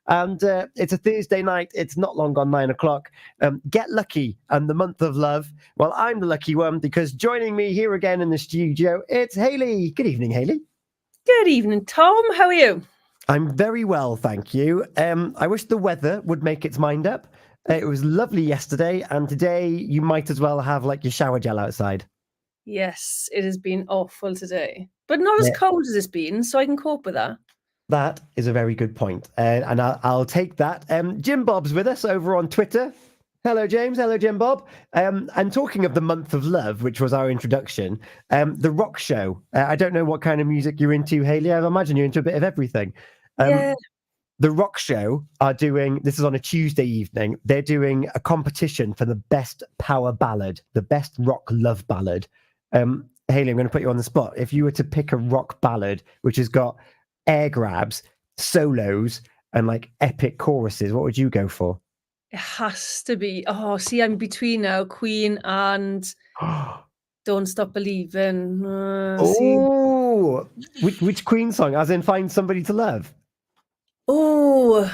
And it's a Thursday night. It's not long gone 9 o'clock. Get lucky and the month of love. Well, I'm the lucky one because joining me here again in the studio, it's Hayley. Good evening, Hayley. Good evening, Tom. How are you? I'm very well, thank you. I wish the weather would make its mind up. It was lovely yesterday, and today you might as well have like your shower gel outside. Yes, it has been awful today, but not as Yeah. cold as it's been, so I can cope with that. That is a very good point, and I'll take that. Jim Bob's with us over on Twitter. Hello, James. Hello, Jim Bob. And talking of the month of love, which was our introduction, the rock show. I don't know what kind of music you're into, Hayley. I imagine you're into a bit of everything. Yeah. The rock show are doing, this is on a Tuesday evening, they're doing a competition for the best power ballad, the best rock love ballad. Hayley, I'm going to put you on the spot. If you were to pick a rock ballad, which has got air grabs, solos, and like epic choruses, what would you go for? It has to be. Oh, see, I'm between now Queen and Don't Stop Believing. Oh, which Queen song? As in Find Somebody to Love? Oh,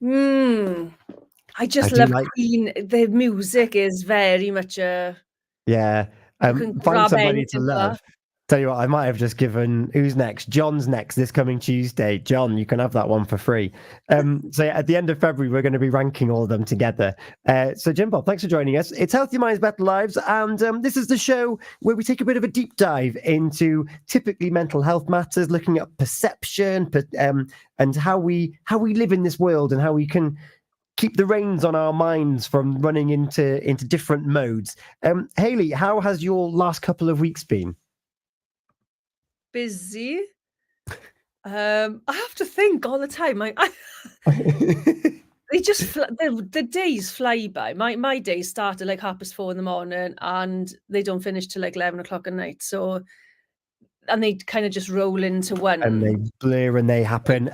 I just love Queen. The music is very much a... Yeah. You can Find grab Somebody to anything for Love. that. Tell you what, I might have just given, who's next? John's next this coming Tuesday. John, you can have that one for free. So at the end of February, we're going to be ranking all of them together. So Jim Bob, thanks for joining us. It's Healthy Minds, Better Lives. And this is the show where we take a bit of a deep dive into typically mental health matters, looking at perception and how we live in this world and how we can keep the reins on our minds from running into different modes. Hayley, how has your last couple of weeks been? Busy. I have to think all the time. They just the days fly by. My days start at like 4:30 in the morning, and they don't finish till like 11 o'clock at night. So, and they kind of just roll into one. And they blur and they happen.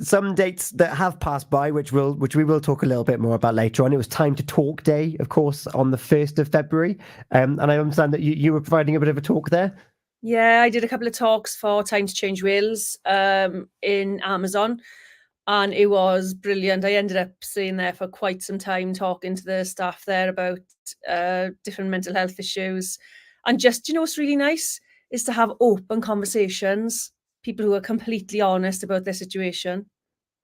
Some dates that have passed by, which we will talk a little bit more about later on. It was Time to Talk Day, of course, on the 1st of February. And I understand that you were providing a bit of a talk there. Yeah, I did a couple of talks for Time to Change Wales in Amazon, and it was brilliant. I ended up staying there for quite some time talking to the staff there about different mental health issues. And just, what's really nice is to have open conversations, people who are completely honest about their situation.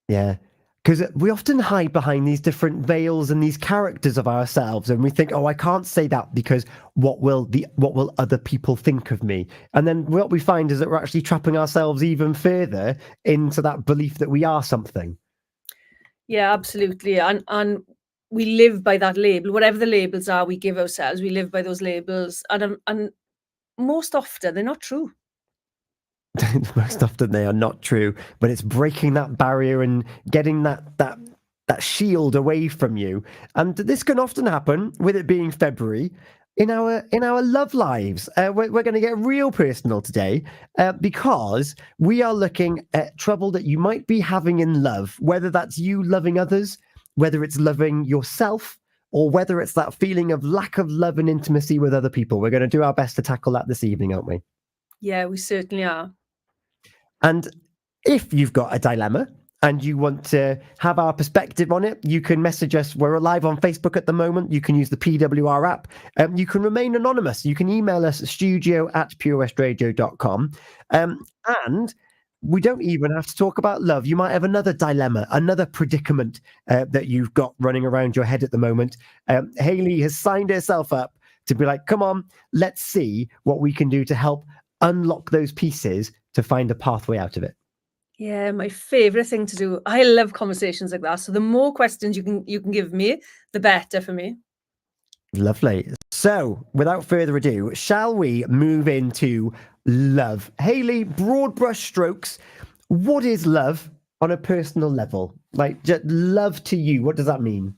Yeah. Because we often hide behind these different veils and these characters of ourselves, and we think, "Oh, I can't say that because what will other people think of me?" And then what we find is that we're actually trapping ourselves even further into that belief that we are something. Yeah, absolutely, and we live by that label, whatever the labels are we give ourselves. We live by those labels, and most often they're not true. Most often they are not true, but it's breaking that barrier and getting that shield away from you. And this can often happen with it being February in our love lives. We're going to get real personal today because we are looking at trouble that you might be having in love, whether that's you loving others, whether it's loving yourself, or whether it's that feeling of lack of love and intimacy with other people. We're going to do our best to tackle that this evening, aren't we? Yeah, we certainly are. And if you've got a dilemma and you want to have our perspective on it, you can message us. We're live on Facebook at the moment. You can use the PWR app. You can remain anonymous. You can email us at studio@purewestradio.com. And we don't even have to talk about love. You might have another dilemma, another predicament that you've got running around your head at the moment. Hayley has signed herself up to be like, come on, let's see what we can do to help unlock those pieces to find a pathway out of it. Yeah, my favorite thing to do. I love conversations like that. So the more questions you can give me, the better for me. Lovely. So, without further ado, shall we move into love? Hayley, broad brush strokes. What is love on a personal level? Like, just love to you. What does that mean?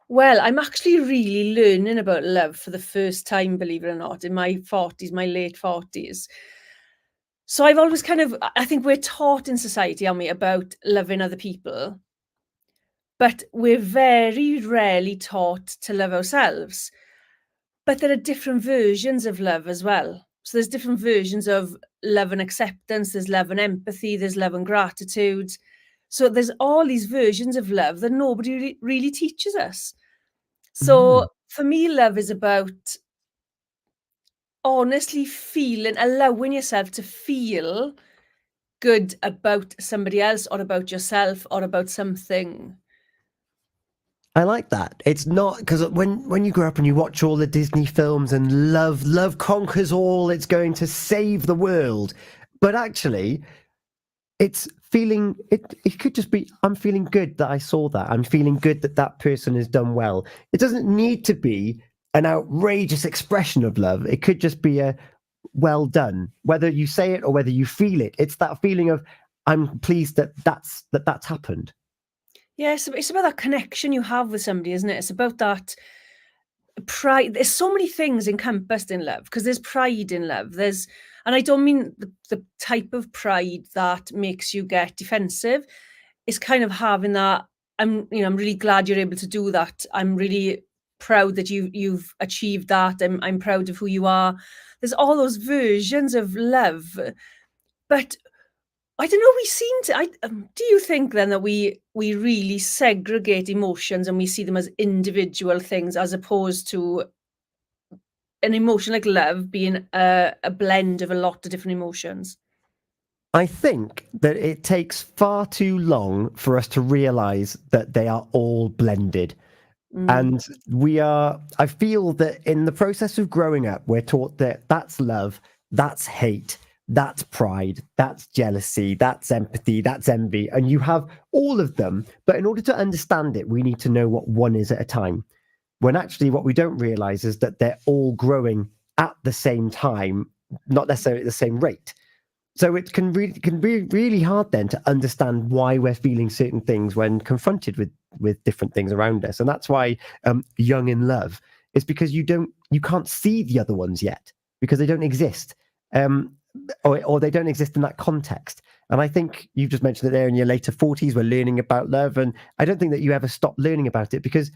Well, I'm actually really learning about love for the first time, believe it or not, in my 40s, my late 40s. So I've always I think we're taught in society, aren't we, about loving other people, but we're very rarely taught to love ourselves. But there are different versions of love as well. So there's different versions of love and acceptance, there's love and empathy, there's love and gratitude. So there's all these versions of love that nobody really teaches us. Mm. So for me, love is about honestly feeling, allowing yourself to feel good about somebody else or about yourself or about something. I like that. It's not because when you grow up and you watch all the Disney films and love conquers all, it's going to save the world. But actually, it's feeling it could just be I'm feeling good that I saw that. I'm feeling good that that person has done well. It doesn't need to be an outrageous expression of love. It could just be a well done, whether you say it or whether you feel it. It's that feeling of I'm pleased that that's happened. Yeah, it's about that connection you have with somebody, isn't it? It's about that pride. There's so many things encompassed in love because there's pride in love. And I don't mean the type of pride that makes you get defensive. It's kind of having that. I'm really glad you're able to do that. I'm really proud that you've achieved that. I'm proud of who you are. There's all those versions of love, but I don't know. We seem to. Do you think then that we really segregate emotions and we see them as individual things as opposed to an emotion like love being a blend of a lot of different emotions? I think that it takes far too long for us to realize that they are all blended. Mm. And I feel that in the process of growing up, we're taught that that's love, that's hate, that's pride, that's jealousy, that's empathy, that's envy. And you have all of them. But in order to understand it, we need to know what one is at a time. When actually, what we don't realize is that they're all growing at the same time, not necessarily at the same rate. So it can be really hard then to understand why we're feeling certain things when confronted with different things around us, and that's why young in love is because you can't see the other ones yet because they don't exist, or they don't exist in that context. And I think you've just mentioned that there in your later 40s, we're learning about love, and I don't think that you ever stop learning about it because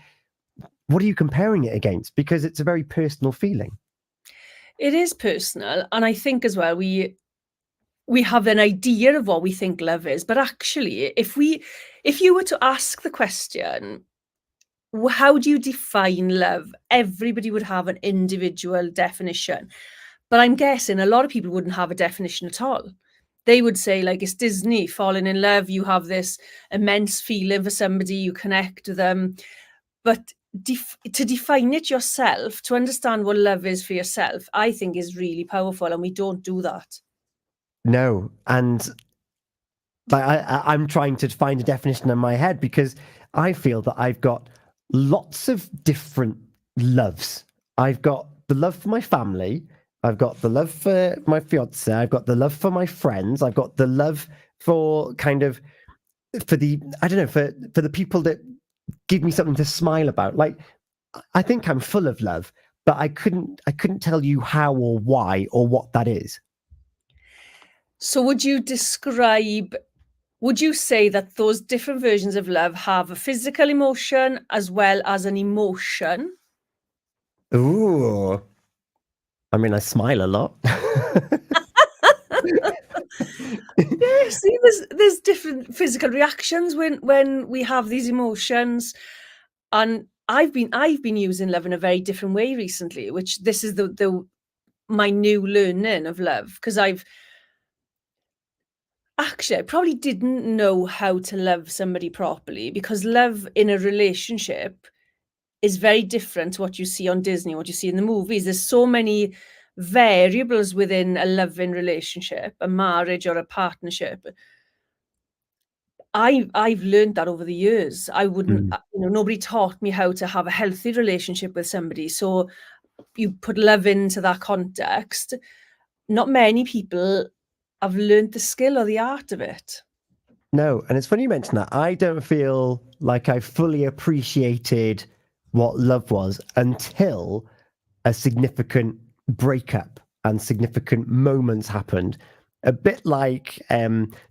what are you comparing it against? Because it's a very personal feeling. It is personal, and I think as well we have an idea of what we think love is, but actually, if you were to ask the question, how do you define love? Everybody would have an individual definition. But I'm guessing a lot of people wouldn't have a definition at all. They would say, like, it's Disney, falling in love, you have this immense feeling for somebody, you connect with them. But to define it yourself, to understand what love is for yourself, I think is really powerful, and we don't do that. No, and like I'm trying to find a definition in my head because I feel that I've got lots of different loves. I've got the love for my family. I've got the love for my fiance. I've got the love for my friends. I've got the love for kind of for the I don't know for the people that give me something to smile about. Like I think I'm full of love, but I couldn't tell you how or why or what that is. So would you say that those different versions of love have a physical emotion as well as an emotion? Ooh, I mean, I smile a lot. Yeah, see, there's different physical reactions when we have these emotions, and I've been using love in a very different way recently, which this is the my new learning of love because I probably didn't know how to love somebody properly because love in a relationship is very different to what you see on Disney, what you see in the movies. There's so many variables within a loving relationship, a marriage or a partnership. I've learned that over the years. I wouldn't, Mm. nobody taught me how to have a healthy relationship with somebody. So you put love into that context. Not many people have learned the skill or the art of it. No, and it's funny you mention that. I don't feel like I fully appreciated what love was until a significant breakup and significant moments happened. A bit like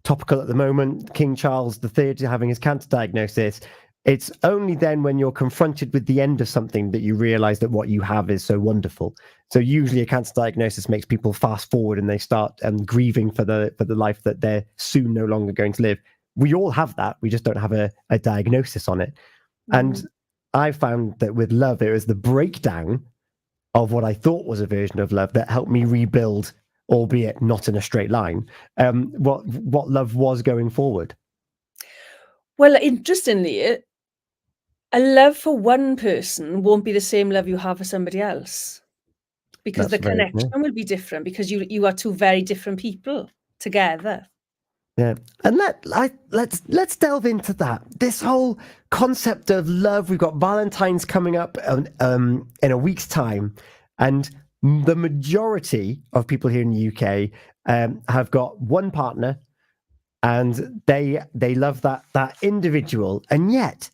topical at the moment, King Charles III having his cancer diagnosis. It's only then when you're confronted with the end of something that you realize that what you have is so wonderful. So usually a cancer diagnosis makes people fast forward and they start grieving for the life that they're soon no longer going to live. we all have that. We just don't have a diagnosis on it. And I found that with love, it was the breakdown of what I thought was a version of love that helped me rebuild, albeit not in a straight line, what love was going forward. Well, interestingly, a love for one person won't be the same love you have for somebody else, because the connection will be different, because you are two very different people together. Yeah, and let's delve into that. This whole concept of love. We've got Valentine's coming up in a week's time, and the majority of people here in the UK have got one partner, and they love that individual, and yet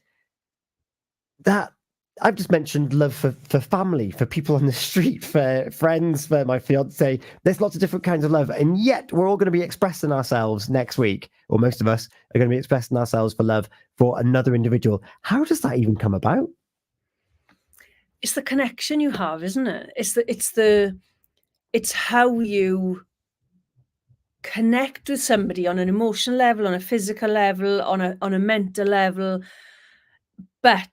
that I've just mentioned love for family, for people on the street, for friends, for my fiance. There's lots of different kinds of love, and yet we're all going to be expressing ourselves next week, or most of us are going to be expressing ourselves for love for another individual. How does that even come about? It's the connection you have, isn't it? It's how you connect with somebody on an emotional level, on a physical level, on a mental level. But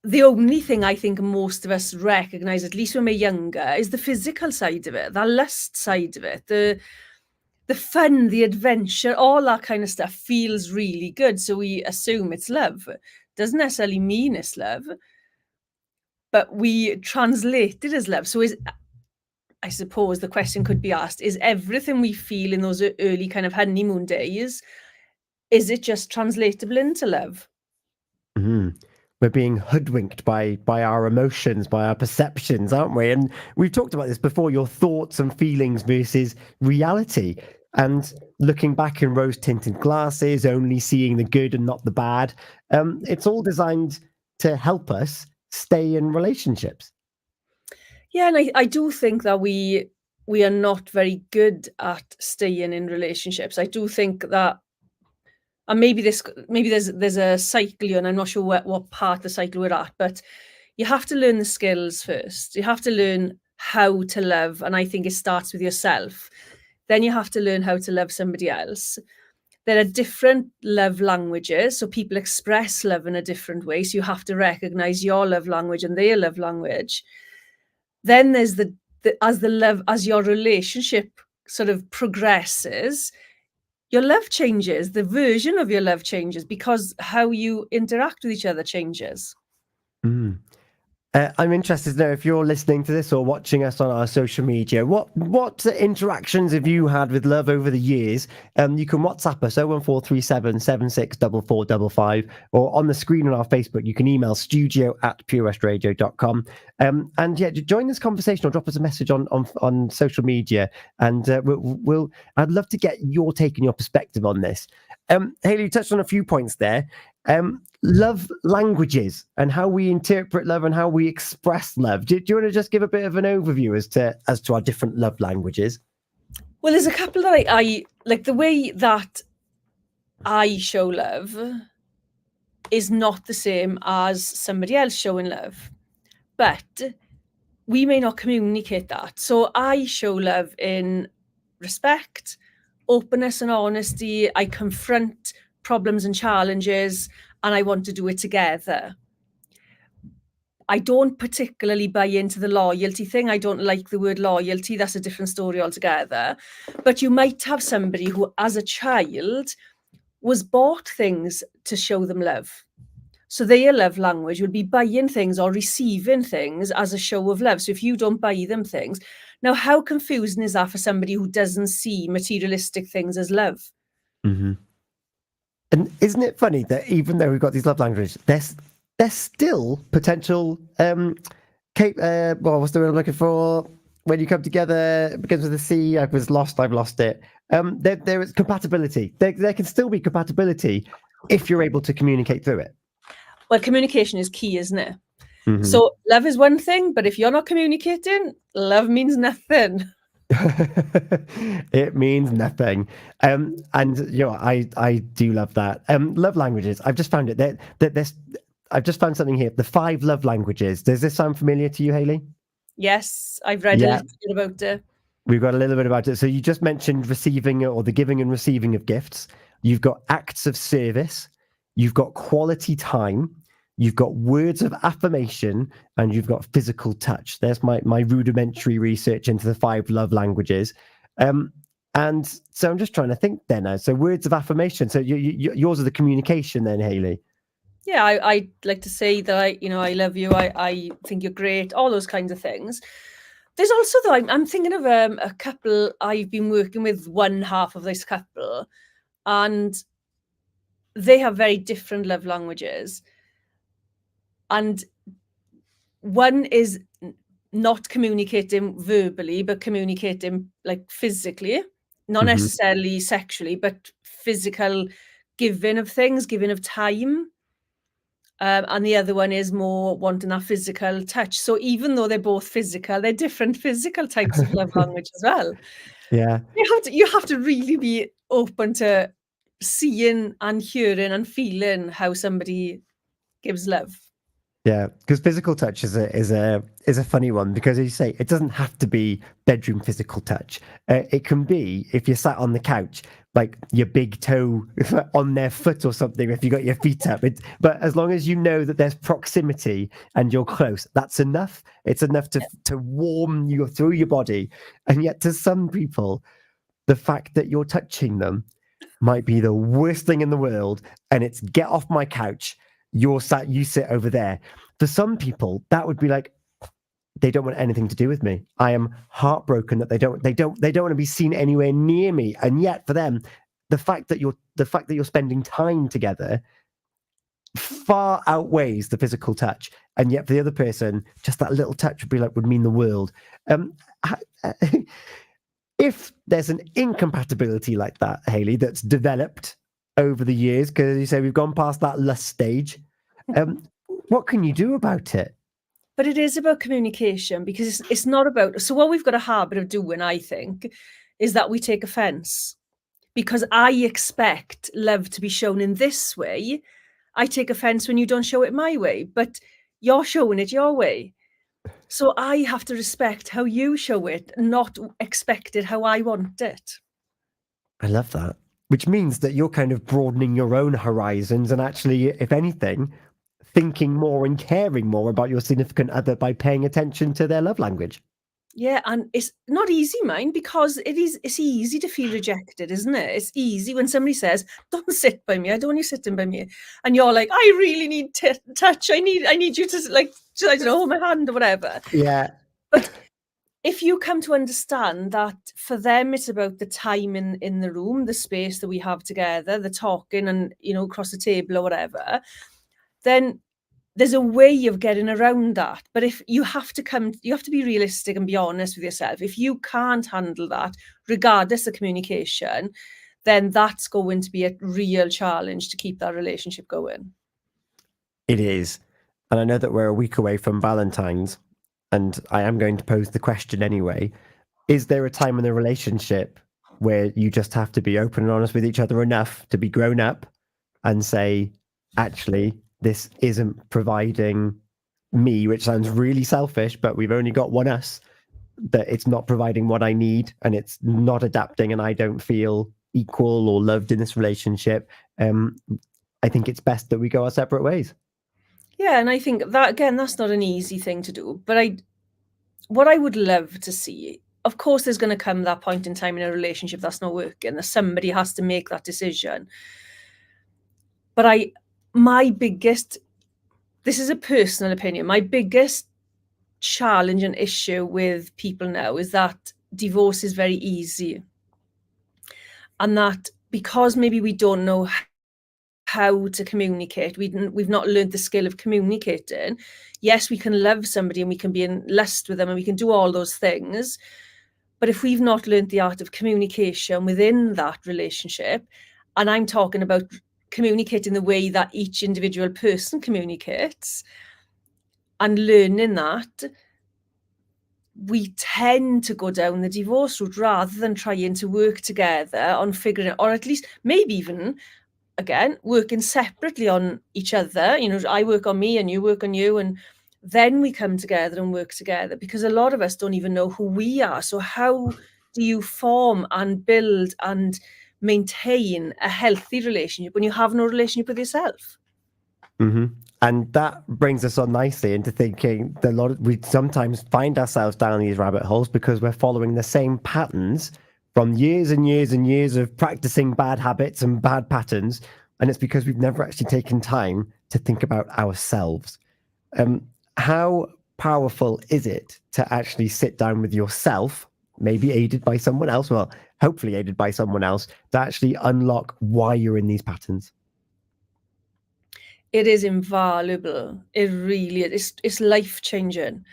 the only thing I think most of us recognize, at least when we're younger, is the physical side of it, the lust side of it, the fun, the adventure, all that kind of stuff feels really good. So we assume it's love. Doesn't necessarily mean it's love, but we translate it as love. So I suppose the question could be asked, is everything we feel in those early kind of honeymoon days, is it just translatable into love? Mm-hmm. We're being hoodwinked by our emotions, by our perceptions, aren't we? And we've talked about this before, your thoughts and feelings versus reality. And looking back in rose-tinted glasses, only seeing the good and not the bad. It's all designed to help us stay in relationships. Yeah, and I do think that we are not very good at staying in relationships. I do think that, and maybe there's a cycle, and I'm not sure what part of the cycle we're at, but you have to learn the skills first. You have to learn how to love, and I think it starts with yourself. Then you have to learn how to love somebody else. There are different love languages, so people express love in a different way. So you have to recognize your love language and their love language. Then there's as your relationship sort of progresses, your love changes, the version of your love changes, because how you interact with each other changes. Mm. I'm interested to know, if you're listening to this or watching us on our social media, what interactions have you had with love over the years? You can WhatsApp us 01437 764455, or on the screen on our Facebook, you can email studio@purewestradio.com. And yeah, join this conversation or drop us a message on social media, and I'd love to get your take and your perspective on this. Hayley, you touched on a few points there. Love languages and how we interpret love and how we express love. Do you want to just give a bit of an overview as to our different love languages? Well, there's a couple that I like. The way that I show love is not the same as somebody else showing love, but we may not communicate that. So I show love in respect, openness and honesty. I confront problems and challenges, and I want to do it together. I don't particularly buy into the loyalty thing. I don't like the word loyalty. That's a different story altogether. But you might have somebody who, as a child, was bought things to show them love. So their love language would be buying things or receiving things as a show of love. So if you don't buy them things, now how confusing is that for somebody who doesn't see materialistic things as love? Mm-hmm. And isn't it funny that even though we've got these love languages, there's still potential what's the word I'm looking for? When you come together, it begins with a C. I've lost it. There is compatibility. There can still be compatibility if you're able to communicate through it. Well, communication is key, isn't it? Mm-hmm. So love is one thing, but if you're not communicating, love means nothing. It means nothing. And I do love that. Love languages. I've just found it that I've just found something here. The 5 love languages. Does this sound familiar to you, Hayley? Yes, I've read a little bit about it. We've got a little bit about it. So you just mentioned receiving, or the giving and receiving of gifts. you've got acts of service, you've got quality time, you've got words of affirmation, and you've got physical touch. There's my rudimentary research into the 5 love languages. And so I'm just trying to think then now. So words of affirmation. So yours are the communication then, Hayley. Yeah, I like to say that I love you. I think you're great. All those kinds of things. There's also, though, I'm thinking of a couple I've been working with, one half of this couple, and they have very different love languages. And one is not communicating verbally, but communicating like physically, not necessarily sexually, but physical giving of things, giving of time. And the other one is more wanting that physical touch. So even though they're both physical, they're different physical types of love language as well. Yeah. You have to really be open to seeing and hearing and feeling how somebody gives love. Yeah, because physical touch is a funny one, because as you say, it doesn't have to be bedroom physical touch. It can be if you're sat on the couch, like your big toe on their foot or something, if you got your feet up. But as long as you know that there's proximity and you're close, that's enough. It's enough to warm you through your body. And yet to some people, the fact that you're touching them might be the worst thing in the world, and it's get off my couch. You sit over there. For some people, that would be like, they don't want anything to do with me. I am heartbroken that they don't want to be seen anywhere near me. And yet for them, the fact that you're spending time together far outweighs the physical touch. And yet for the other person, just that little touch would mean the world. If there's an incompatibility like that, Hayley, that's developed over the years, because you say we've gone past that lust stage, what can you do about it? But it is about communication, because it's not about... So what we've got a habit of doing, I think, is that we take offense. Because I expect love to be shown in this way, I take offense when you don't show it my way, but you're showing it your way. So I have to respect how you show it, not expect it how I want it. I love that. Which means that you're kind of broadening your own horizons and actually, if anything, thinking more and caring more about your significant other by paying attention to their love language. Yeah, and it's not easy, mind, because it's easy to feel rejected, isn't it? It's easy when somebody says, "Don't sit by me. I don't want you sitting by me," and you're like, "I really need touch. I need you to, like, I don't know, hold my hand or whatever." Yeah. But if you come to understand that for them, it's about the time in the room, the space that we have together, the talking, and across the table or whatever, then there's a way of getting around that. But if you have to be realistic and be honest with yourself. If you can't handle that, regardless of communication, then that's going to be a real challenge to keep that relationship going. It is. And I know that we're a week away from Valentine's, and I am going to pose the question anyway. Is there a time in the relationship where you just have to be open and honest with each other enough to be grown up and say, actually, this isn't providing me, which sounds really selfish, but we've only got one us, that it's not providing what I need and it's not adapting and I don't feel equal or loved in this relationship. I think it's best that we go our separate ways. Yeah, and I think that, again, that's not an easy thing to do. But what I would love to see, of course, there's going to come that point in time in a relationship that's not working, that somebody has to make that decision. But this is a personal opinion, my biggest challenge and issue with people now is that divorce is very easy. And that because maybe we don't know how to communicate, we've not learned the skill of communicating. Yes, we can love somebody and we can be in lust with them and we can do all those things. But if we've not learned the art of communication within that relationship, and I'm talking about communicating the way that each individual person communicates and learning that, we tend to go down the divorce route rather than trying to work together on figuring it, or at least maybe even, again, working separately on each other. I work on me and you work on you, and then we come together and work together, because a lot of us don't even know who we are. So how do you form and build and maintain a healthy relationship when you have no relationship with yourself. Mm-hmm. And that brings us on nicely into thinking that we sometimes find ourselves down these rabbit holes because we're following the same patterns from years and years and years of practicing bad habits and bad patterns. And it's because we've never actually taken time to think about ourselves. How powerful is it to actually sit down with yourself, maybe aided by someone else, well, hopefully aided by someone else, to actually unlock why you're in these patterns? It is invaluable. It really is. It's life-changing.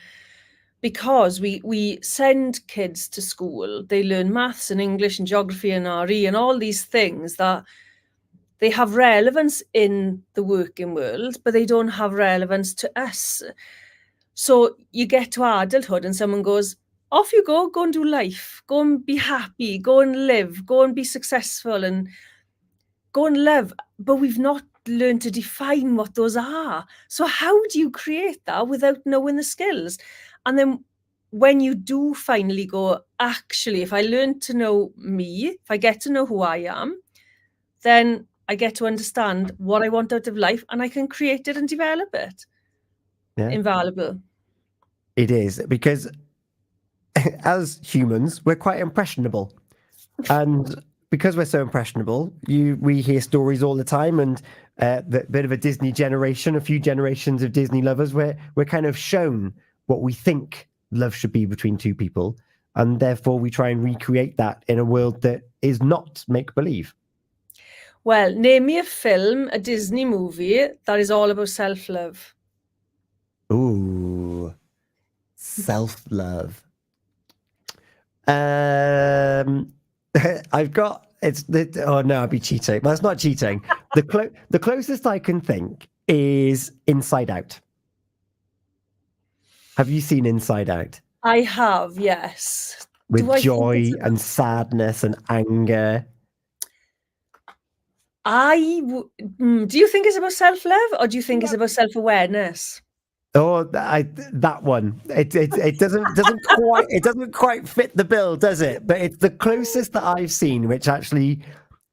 Because we send kids to school, they learn maths and English and geography and RE and all these things that they have relevance in the working world, but they don't have relevance to us. So you get to adulthood and someone goes, off you go and do life, go and be happy, go and live, go and be successful and go and live. But we've not learned to define what those are. So how do you create that without knowing the skills? And then when you do finally go, actually, if I learn to know me, if I get to know who I am, then I get to understand what I want out of life and I can create it and develop it. Yeah. Invaluable. It is, because as humans, we're quite impressionable. And because we're so impressionable, we hear stories all the time, and the bit of a Disney generation, a few generations of Disney lovers, we're kind of shown what we think love should be between two people, and therefore we try and recreate that in a world that is not make-believe. Well, name me a film, a Disney movie that is all about self-love. Ooh, self-love. I've got oh no, I'd be cheating. Well, it's not cheating. The closest I can think is Inside Out. Have you seen Inside Out? I have, yes. With joy and sadness and anger. Do you think it's about self-love or do you think it's about self-awareness? Oh, that one. It doesn't quite fit the bill, does it? But it's the closest that I've seen, which actually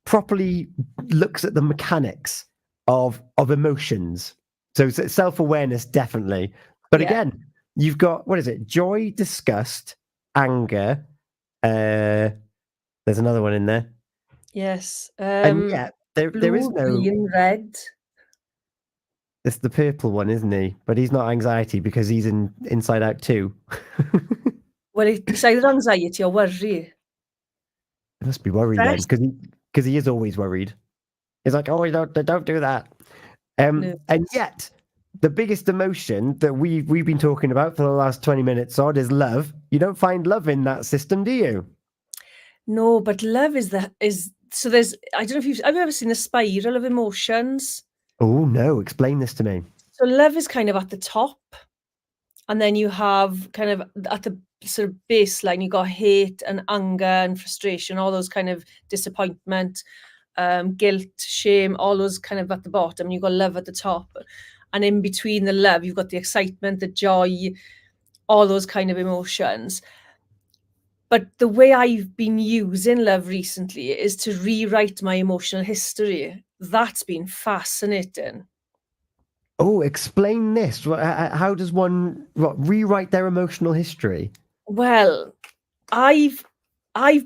properly looks at the mechanics of emotions. So self-awareness, definitely. But again, you've got, what is it? Joy, disgust, anger. There's another one in there. Yes. And yet there is no green, red. It's the purple one, isn't he? But he's not anxiety because he's Inside Out too. Well, it's either anxiety or worry. It must be worry then, because he is always worried. He's like, oh, don't do that. No. And yet, the biggest emotion that we've been talking about for the last 20 minutes odd is love. You don't find love in that system, do you? No, but love so there's, I don't know if have you ever seen the spiral of emotions? Oh no, explain this to me. So love is kind of at the top, and then you have kind of at the sort of baseline, you got hate and anger and frustration, all those kind of disappointment, guilt, shame, all those kind of at the bottom. You've got love at the top. And in between the love, you've got the excitement, the joy, all those kind of emotions. But the way I've been using love recently is to rewrite my emotional history. That's been fascinating. Oh, explain this. How does one rewrite their emotional history? Well, I've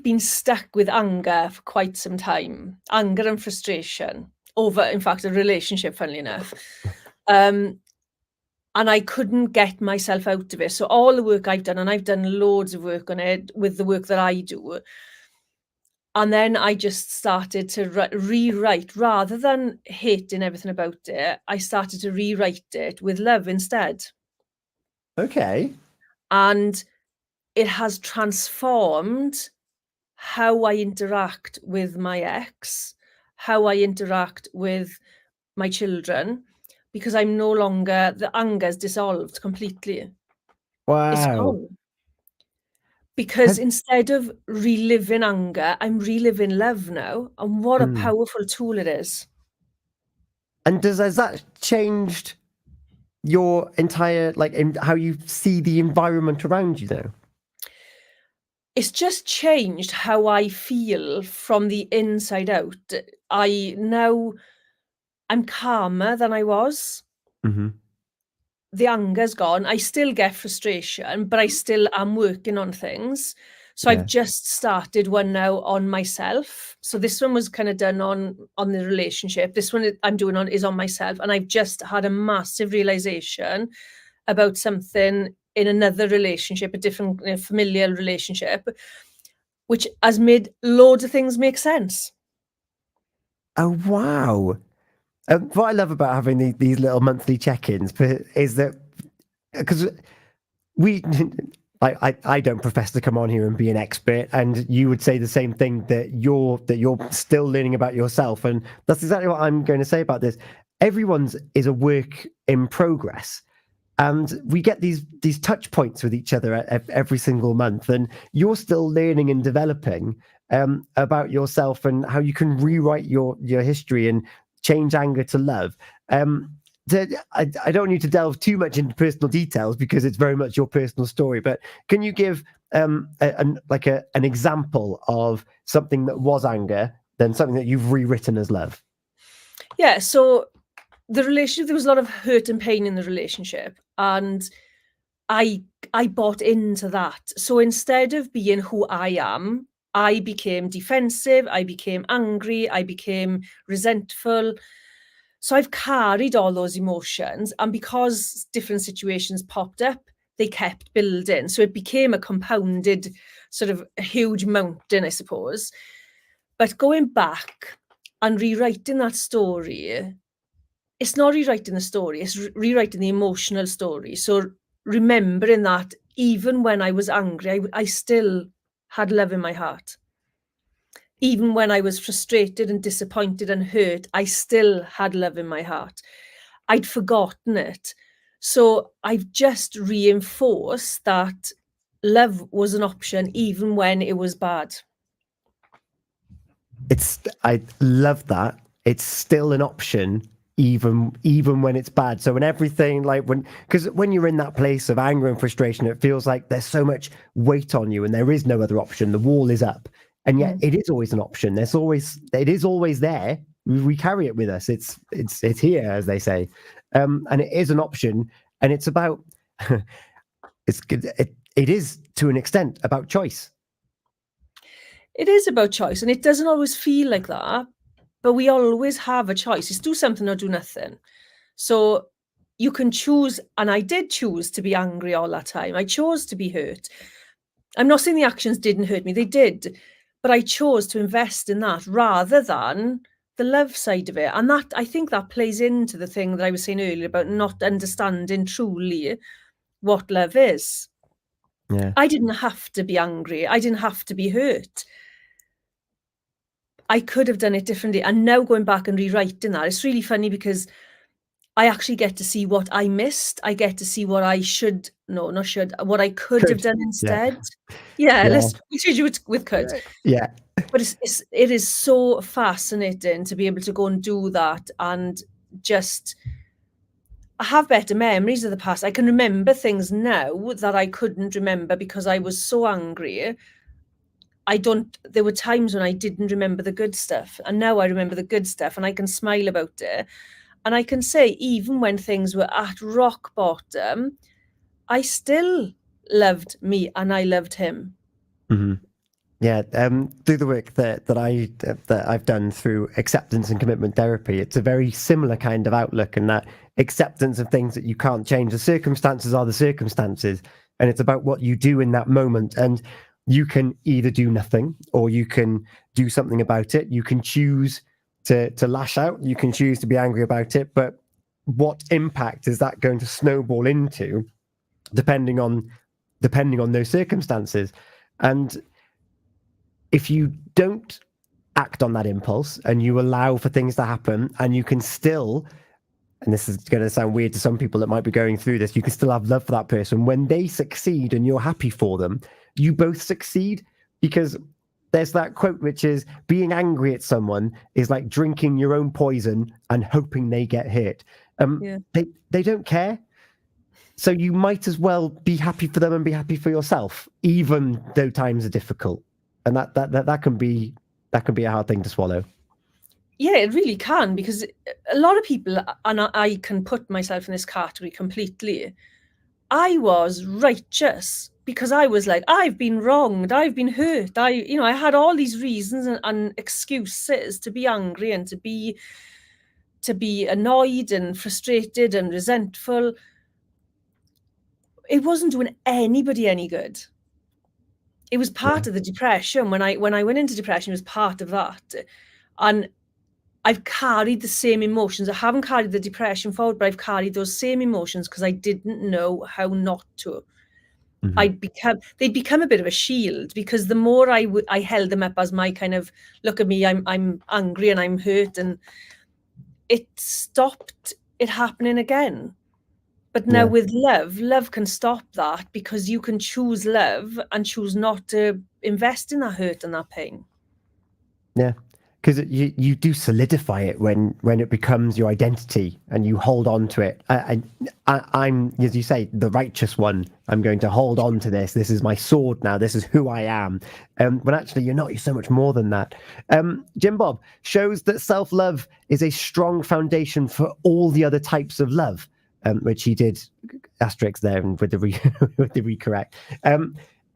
been stuck with anger for quite some time. Anger and frustration over, in fact, a relationship, funnily enough. And I couldn't get myself out of it. So all the work I've done, and I've done loads of work on it with the work that I do. And then I just started to rewrite, rather than hating everything about it, I started to rewrite it with love instead. Okay. And it has transformed how I interact with my ex, how I interact with my children, because I'm no longer, the anger's dissolved completely. Wow. It's gone. Because instead of reliving anger, I'm reliving love now. And what a powerful tool it is. And has that changed your entire, in how you see the environment around you though? it's just changed how I feel from the inside out. I'm calmer than I was. Mm-hmm. The anger's gone. I still get frustration, but I still am working on things. So Yeah. I've just started one now on myself. So this one was kind of done on the relationship. This one I'm doing is on myself, and I've just had a massive realization about something in another relationship, a different familial relationship, which has made loads of things make sense. Oh wow! What I love about having these little monthly check-ins is that because we. I don't profess to come on here and be an expert, and you would say the same thing, that you're still learning about yourself, and that's exactly what I'm going to say about this. Everyone's is a work in progress, and we get these touch points with each other every single month, and you're still learning and developing about yourself and how you can rewrite your history and change anger to love. I don't want you to delve too much into personal details because it's very much your personal story, but can you give an example of something that was anger, then something that you've rewritten as love? Yeah, so the relationship, there was a lot of hurt and pain in the relationship, and I bought into that. So instead of being who I am, I became defensive, I became angry, I became resentful. So I've carried all those emotions, and because different situations popped up, they kept building. So it became a compounded sort of a huge mountain, I suppose. But going back and rewriting that story, it's not rewriting the story, it's rewriting the emotional story. So remembering that even when I was angry, I still had love in my heart. Even when I was frustrated and disappointed and hurt, I still had love in my heart. I'd forgotten it. So I've just reinforced that love was an option even when it was bad. I love that. It's still an option even when it's bad. So when everything, because when you're in that place of anger and frustration, it feels like there's so much weight on you and there is no other option. The wall is up, and yet it is always an option. It is always there. We carry it with us. It's here, as they say, and it is an option. And it's about it is to an extent about choice. It is about choice, and it doesn't always feel like that, but we always have a choice. It's do something or do nothing. So you can choose, and I did choose to be angry all that time. I chose to be hurt. I'm not saying the actions didn't hurt me, they did, but I chose to invest in that rather than the love side of it. And that, I think that plays into the thing that I was saying earlier about not understanding truly what love is. Yeah. I didn't have to be angry. I didn't have to be hurt. I could have done it differently. And now going back and rewriting that, it's really funny because I actually get to see what I missed. I get to see what I what I could have done instead. Yeah, we should do it with could. Yeah. But it is so fascinating to be able to go and do that and just have better memories of the past. I can remember things now that I couldn't remember because I was so angry. There were times when I didn't remember the good stuff, and now I remember the good stuff and I can smile about it. And I can say, even when things were at rock bottom, I still loved me and I loved him. Mm-hmm. Yeah, through the work that I've done through acceptance and commitment therapy, it's a very similar kind of outlook, and that acceptance of things that you can't change. The circumstances are the circumstances, and it's about what you do in that moment. And you can either do nothing or you can do something about it. You can choose to lash out. You can choose to be angry about it. But what impact is that going to snowball into, depending on those circumstances? And if you don't act on that impulse and you allow for things to happen, and you can still, and this is going to sound weird to some people that might be going through this, you can still have love for that person. When they succeed and you're happy for them, you both succeed, because there's that quote, which is, being angry at someone is like drinking your own poison and hoping they get hurt. They don't care. So you might as well be happy for them and be happy for yourself, even though times are difficult. And that can be a hard thing to swallow. Yeah, it really can, because a lot of people, and I can put myself in this category completely, I was righteous because I was like, I've been wronged, I've been hurt. I had all these reasons and excuses to be angry and to be annoyed and frustrated and resentful. It wasn't doing anybody any good. It was part of the depression. When I went into depression, it was part of that. And I've carried the same emotions. I haven't carried the depression forward, but I've carried those same emotions because I didn't know how not to. Mm-hmm. They'd become a bit of a shield, because the more I held them up as my kind of, look at me, I'm angry and I'm hurt, and it stopped it happening again. But now with love can stop that, because you can choose love and choose not to invest in that hurt and that pain. Yeah, because you do solidify it when it becomes your identity and you hold on to it. I'm, as you say, the righteous one. I'm going to hold on to this. This is my sword now. This is who I am. When actually you're not. You're so much more than that. Jim Bob shows that self-love is a strong foundation for all the other types of love, which he did asterisk there with the with the recorrect.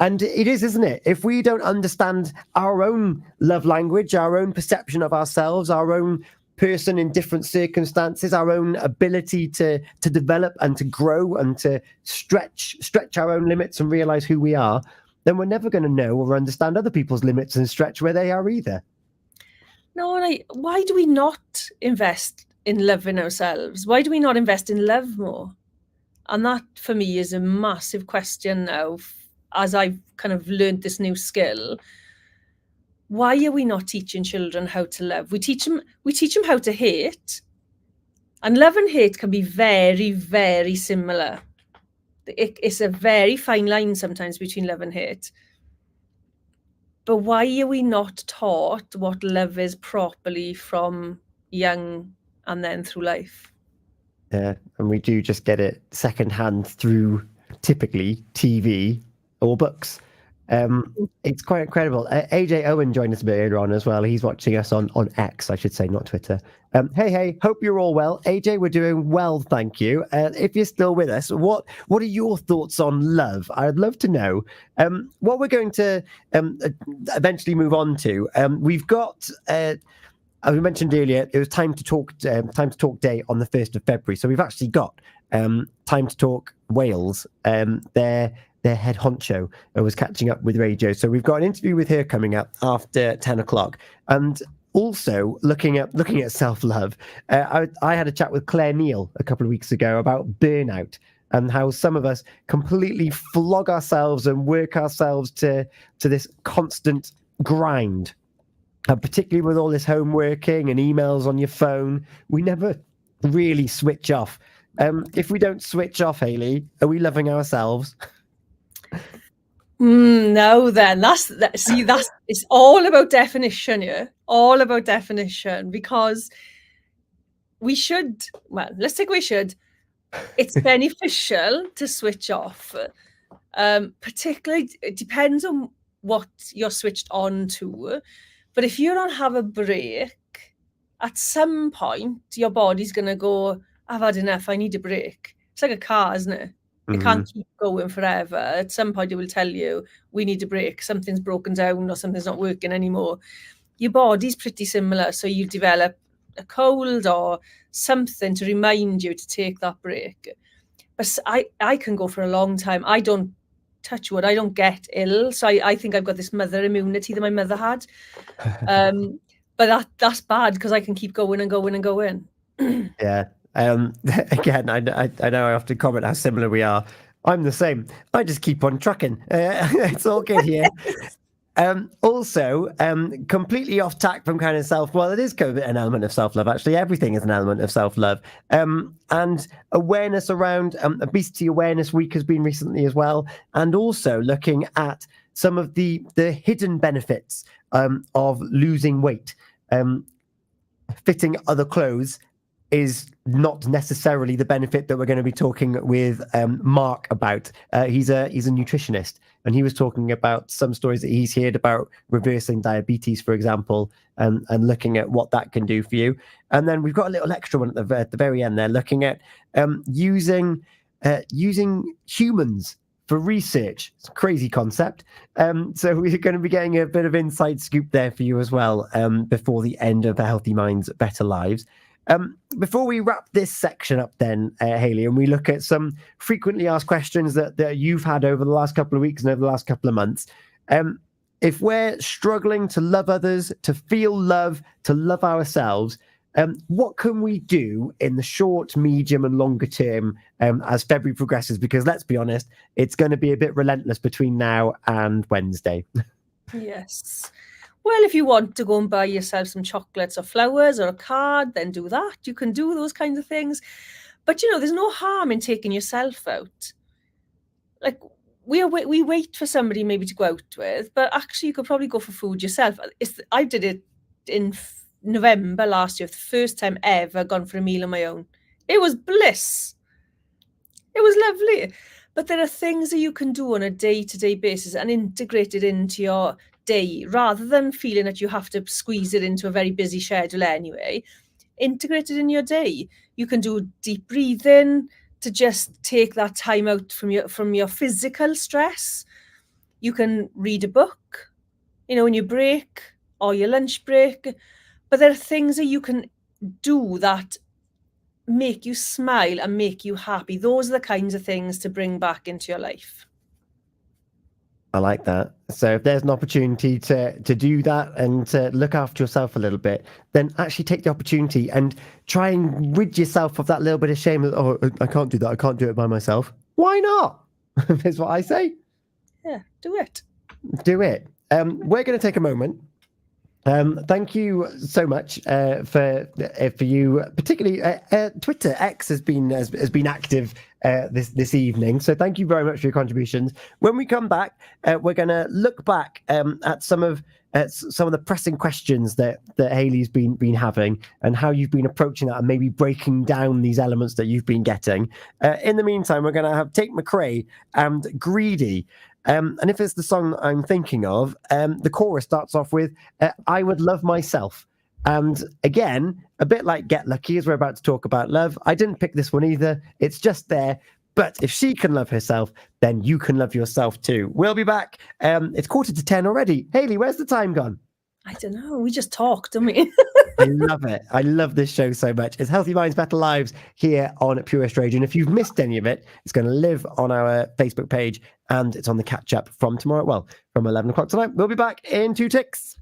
And it is, isn't it? If we don't understand our own love language, our own perception of ourselves, our own person in different circumstances, our own ability to develop and to grow and to stretch our own limits and realize who we are, then we're never going to know or understand other people's limits and stretch where they are either. No, and why do we not invest in loving ourselves? Why do we not invest in love more? And that, for me, is a massive question now, as I've kind of learned this new skill. Why are we not teaching children how to love? We teach them how to hate. And love and hate can be very, very similar. It's a very fine line sometimes between love and hate. But why are we not taught what love is properly from young and then through life? Yeah, and we do just get it secondhand through typically TV or books. It's quite incredible. AJ Owen joined us a bit earlier on as well. He's watching us on X, I should say, not Twitter. Hey, hope you're all well. AJ, we're doing well, thank you. If you're still with us, what are your thoughts on love? I'd love to know. What we're going to eventually move on to. We've got. As we mentioned earlier, it was Time to Talk Day on the 1st of February. So we've actually got Time to Talk Wales. Their head honcho was catching up with radio. So we've got an interview with her coming up after 10 o'clock. And also looking at self-love, I had a chat with Claire Neal a couple of weeks ago about burnout and how some of us completely flog ourselves and work ourselves to this constant grind. And particularly with all this homeworking and emails on your phone, we never really switch off. If we don't switch off, Hayley, are we loving ourselves? No, then that's it's all about definition, yeah. All about definition, because we should. Well, let's take we should. It's beneficial to switch off. Particularly, it depends on what you're switched on to. But if you don't have a break, at some point, your body's going to go, I've had enough, I need a break. It's like a car, isn't it? It can't keep going forever. At some point, it will tell you, we need a break. Something's broken down or something's not working anymore. Your body's pretty similar. So you develop a cold or something to remind you to take that break. But I can go for a long time. I don't, touch wood, I don't get ill. So I think I've got this mother immunity that my mother had. But that's bad because I can keep going and going and going. Yeah. Again, I know I often comment how similar we are. I'm the same. I just keep on trucking. It's all good here. Also, completely off tack from kind of well, it is kind of an element of self-love. Actually, everything is an element of self-love. And awareness around Obesity Awareness Week has been recently as well. And also looking at some of the hidden benefits of losing weight. Fitting other clothes is not necessarily the benefit that we're going to be talking with Mark about. He's a nutritionist, and he was talking about some stories that he's heard about reversing diabetes, for example, and looking at what that can do for you. And then we've got a little extra one at the very end there, looking at using humans for research. It's a crazy concept. So we're going to be getting a bit of inside scoop there for you as well before the end of the Healthy Minds, Better Lives. Before we wrap this section up then, Hayley, and we look at some frequently asked questions that you've had over the last couple of weeks and over the last couple of months. If we're struggling to love others, to feel love, to love ourselves, what can we do in the short, medium, and longer term as February progresses? Because let's be honest, it's going to be a bit relentless between now and Wednesday. Yes. Well, if you want to go and buy yourself some chocolates or flowers or a card, then do that. You can do those kinds of things. But, there's no harm in taking yourself out. Like, we wait for somebody maybe to go out with, but actually you could probably go for food yourself. I did it in November last year, the first time ever gone for a meal on my own. It was bliss. It was lovely. But there are things that you can do on a day-to-day basis and integrate it into your day, rather than feeling that you have to squeeze it into a very busy schedule anyway. Integrate it in your day. You can do deep breathing to just take that time out from your physical stress. You can read a book, in your break or your lunch break. But there are things that you can do that make you smile and make you happy. Those are the kinds of things to bring back into your life. I like that. So if there's an opportunity to do that and to look after yourself a little bit, then actually take the opportunity and try and rid yourself of that little bit of shame. Oh, I can't do that. I can't do it by myself. Why not? Is what I say. Yeah, do it. Do it. We're going to take a moment. Thank you so much for you, particularly Twitter. X has been active this evening, so thank you very much for your contributions. When we come back, we're going to look back at some of the pressing questions that Hayley's been having, and how you've been approaching that, and maybe breaking down these elements that you've been getting. In the meantime, we're going to have Tate McRae and Greedy. And if it's the song I'm thinking of, the chorus starts off with, I would love myself. And again, a bit like Get Lucky, as we're about to talk about love, I didn't pick this one either. It's just there. But if she can love herself, then you can love yourself too. We'll be back. It's 9:45 already. Hayley, where's the time gone? I don't know. We just talked, didn't we? I love it. I love this show so much. It's Healthy Minds, Better Lives here on Purest Radio. And if you've missed any of it, it's going to live on our Facebook page, and it's on the catch up from tomorrow. Well, from 11 o'clock tonight. We'll be back in 2 ticks.